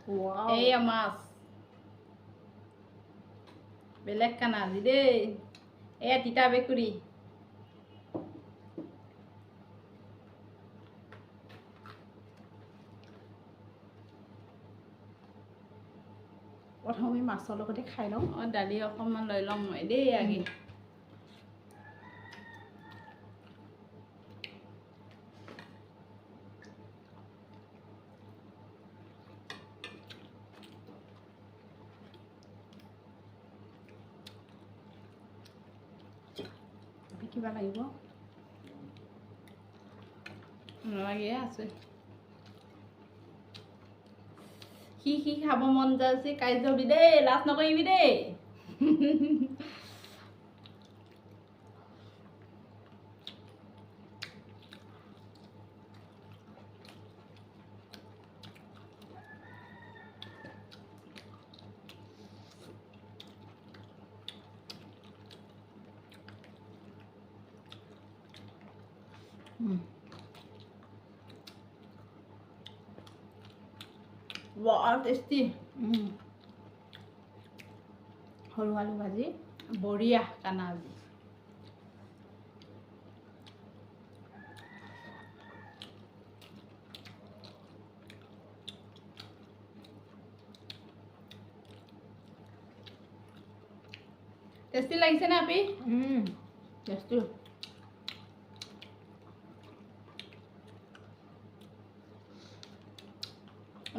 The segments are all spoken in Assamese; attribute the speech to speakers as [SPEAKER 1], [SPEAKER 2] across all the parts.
[SPEAKER 1] Wow.
[SPEAKER 2] Eya mas. Belek kana di deh. Eya tita bekuri.
[SPEAKER 1] প্ৰথমে মাছৰ লগতে খাই লওঁ।
[SPEAKER 2] দালি অকণমান লৈ লওঁ মই দেই আগে।
[SPEAKER 1] কিবা লাগিব?
[SPEAKER 2] নালাগে আছে। কি খাব মন যাইছে কাই যাবি দেই, লাজ নকৰিবি দেই। Wow, tasty.
[SPEAKER 1] সৰু আলু ভাজি
[SPEAKER 2] বঢ়িয়া কানা আজি। টেষ্টি লাগিছে না আপি?
[SPEAKER 1] টেষ্টি।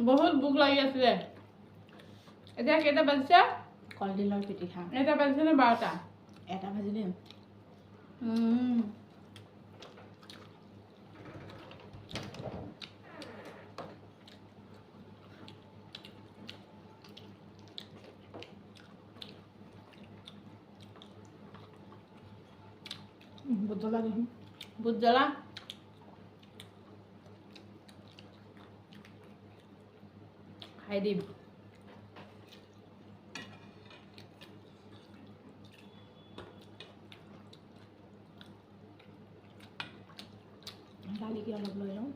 [SPEAKER 2] বহুত ভোক লাগি আছিলে। এতিয়া কেইটা বাজিছে?
[SPEAKER 1] কলডিলৰ পিটিকা।
[SPEAKER 2] এটা বাজিছে নে 12টা?
[SPEAKER 1] এটা ভাজিলে। বহুত জ্বলা দেখোন।
[SPEAKER 2] বহুত জ্বলা। খাই দিম।
[SPEAKER 1] দালিকে অলপ লৈ লওঁ।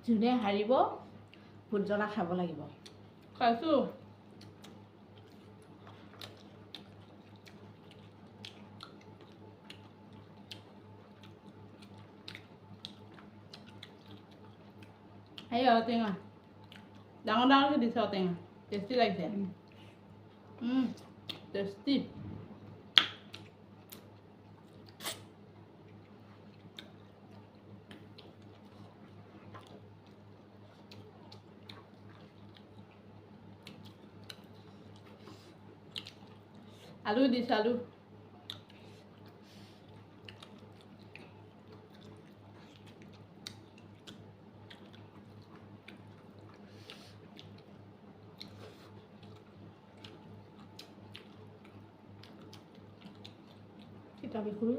[SPEAKER 1] যোনে হাৰিব ভোট জ্বলা খাব লাগিব।
[SPEAKER 2] খাইছোঁ। এই ঔটেঙা ডাঙৰ ডাঙৰকৈ দিছে ঔটেঙা। টেষ্টি লাগিছে। টেষ্টি। আলু দিছে আলু।
[SPEAKER 1] তিতা বেগুন।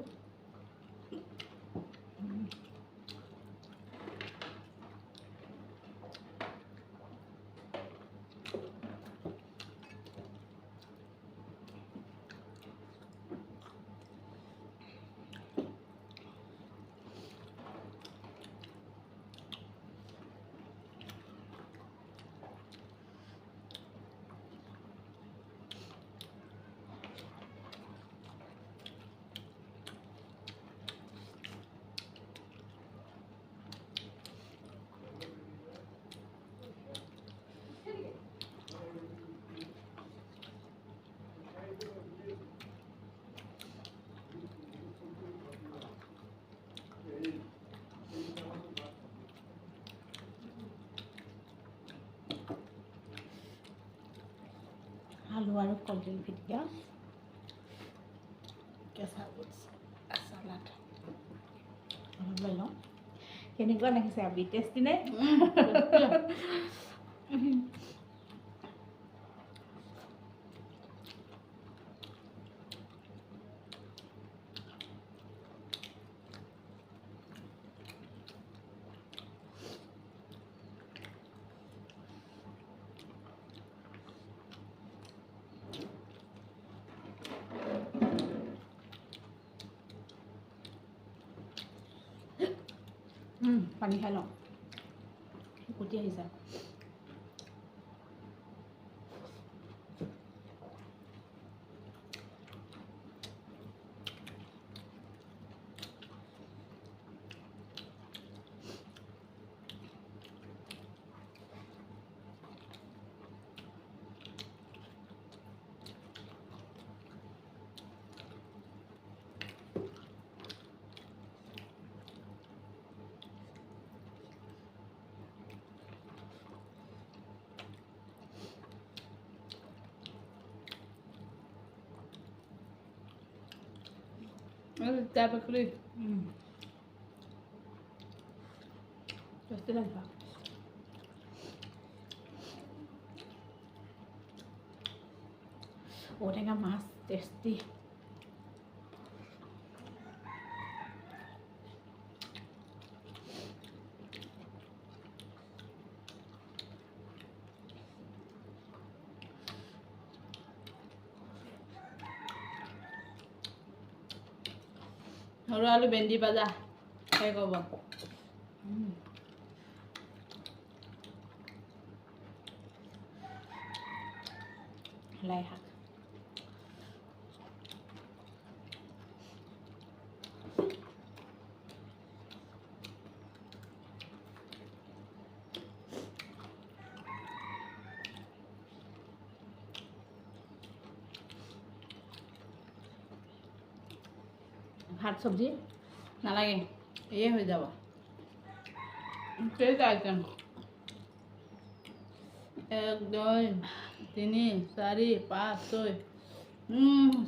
[SPEAKER 1] আলু আৰু কলডিল পিটিকা। কেঁচা বুট চালাড অলপ লৈ লওঁ কেনেকুৱা লাগিছে আবি টেষ্টি নে পানী খাই লওঁ কুটি আহিছে
[SPEAKER 2] Tá pra crer.
[SPEAKER 1] টেষ্টি লাগিছে ঔটেঙা মাছ টেষ্টি
[SPEAKER 2] সৰু আলু ভেন্দি ভাজা খাই ক'ব
[SPEAKER 1] লাই শাক ভাত চব্জি
[SPEAKER 2] নালাগে এয়ে হৈ যাব কেইটা আইটেম 1 2 3 4 5 6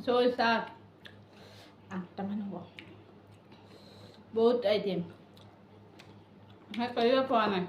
[SPEAKER 2] 6 7
[SPEAKER 1] 8টামান হ'ব
[SPEAKER 2] বহুত আইটেম শেষ কৰিব পৰা নাই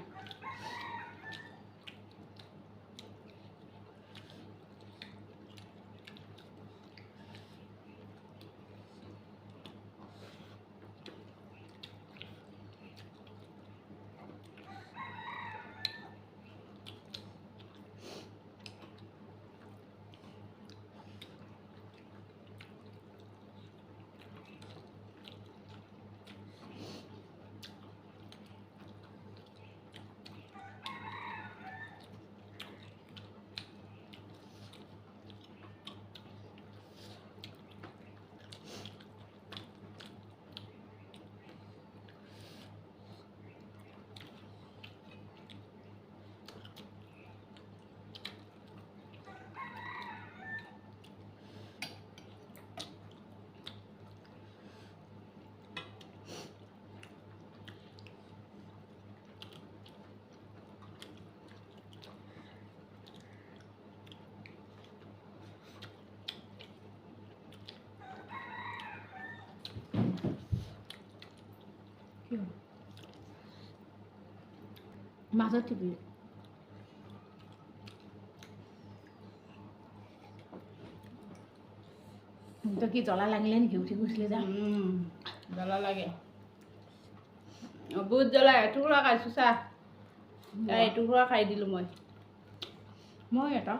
[SPEAKER 1] মাজত টিপি তো কি জ্বলা লাগিলে নেকি উঠি গৈছিলে যা
[SPEAKER 2] জ্বলা লাগে বহুত জ্বলা এটুকুৰা খাইছোঁ চা এটুকুৰা খাই দিলোঁ
[SPEAKER 1] মই এটা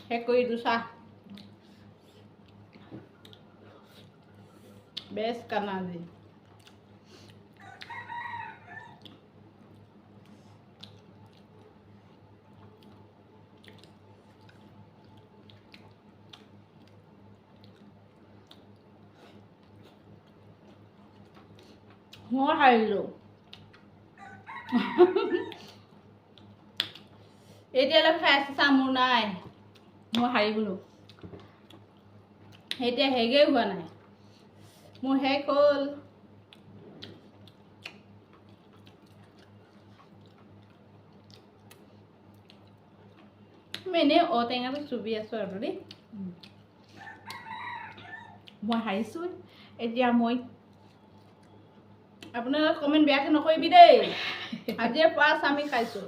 [SPEAKER 2] শেষ কৰি দিওঁ চা বেষ্ট কানা আজি
[SPEAKER 1] মই হাৰিলোঁ
[SPEAKER 2] এতিয়ালৈ খাই আছে চা মোৰ নাই
[SPEAKER 1] মই হাৰি গ'লোঁ
[SPEAKER 2] এতিয়া হেগেই হোৱা নাই মোৰ শেষ হ'ল মই এনেই ঔটেঙাটো চুবি আছোঁ আৰু দেই
[SPEAKER 1] মই হাৰিছোঁ এতিয়া মই
[SPEAKER 2] আপোনালোকে কমেণ্ট বেয়াকৈ নকৰিবি দেই আজিয়ে ফাৰ্ষ্ট আমি খাইছোঁ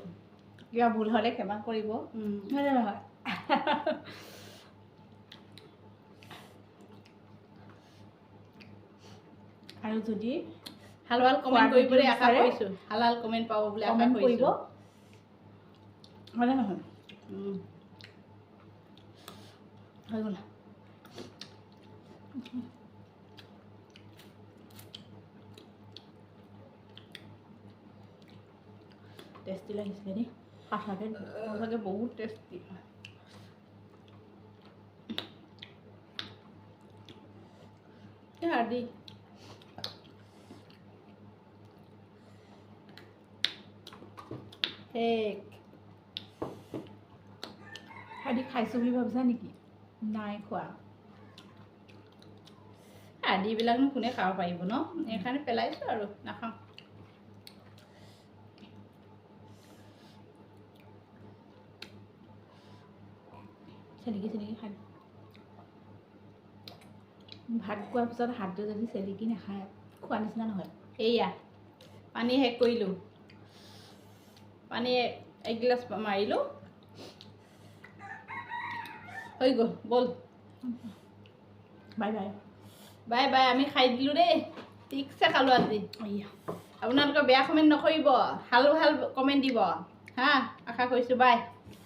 [SPEAKER 1] কিবা ভুল হ'লে ক্ষমা কৰিব হয়নে নহয় আৰু যদি
[SPEAKER 2] হাল কমেণ্ট কৰিবলৈ আশা
[SPEAKER 1] বিচাৰে,
[SPEAKER 2] কৰিছোঁ হালাল কমেণ্ট পাব বুলি আশা
[SPEAKER 1] কমেণ্ট কৰিব
[SPEAKER 2] কৰিছোঁ
[SPEAKER 1] হয়নে নহয় হৈ গ'ল টেষ্টি লাগিছিলে দেই সঁচাকৈ বহুত টেষ্টি
[SPEAKER 2] আদি শেষ
[SPEAKER 1] আদি খাইছোঁ বুলি ভাবিছা নেকি নাই খোৱা
[SPEAKER 2] আদিবিলাকনো কোনে খাব পাৰিব ন সেইকাৰণে পেলাইছোঁ আৰু নাখাওঁ
[SPEAKER 1] চেলেকি খাই ভাত খোৱাৰ পিছত হাতটো যদি চেলেকি নাখায় খোৱা নিচিনা নহয়
[SPEAKER 2] এয়া পানী শেষ কৰিলোঁ পানী এগিলাচ মাৰিলোঁ হৈ গ'ল ব'ল
[SPEAKER 1] বাই বাই
[SPEAKER 2] বাই বাই আমি খাই দিলোঁ দেই ঠিকছে খালোঁ আজি আপোনালোকে বেয়া কমেণ্ট নকৰিব ভাল কমেণ্ট দিব হা আশা কৰিছোঁ বাই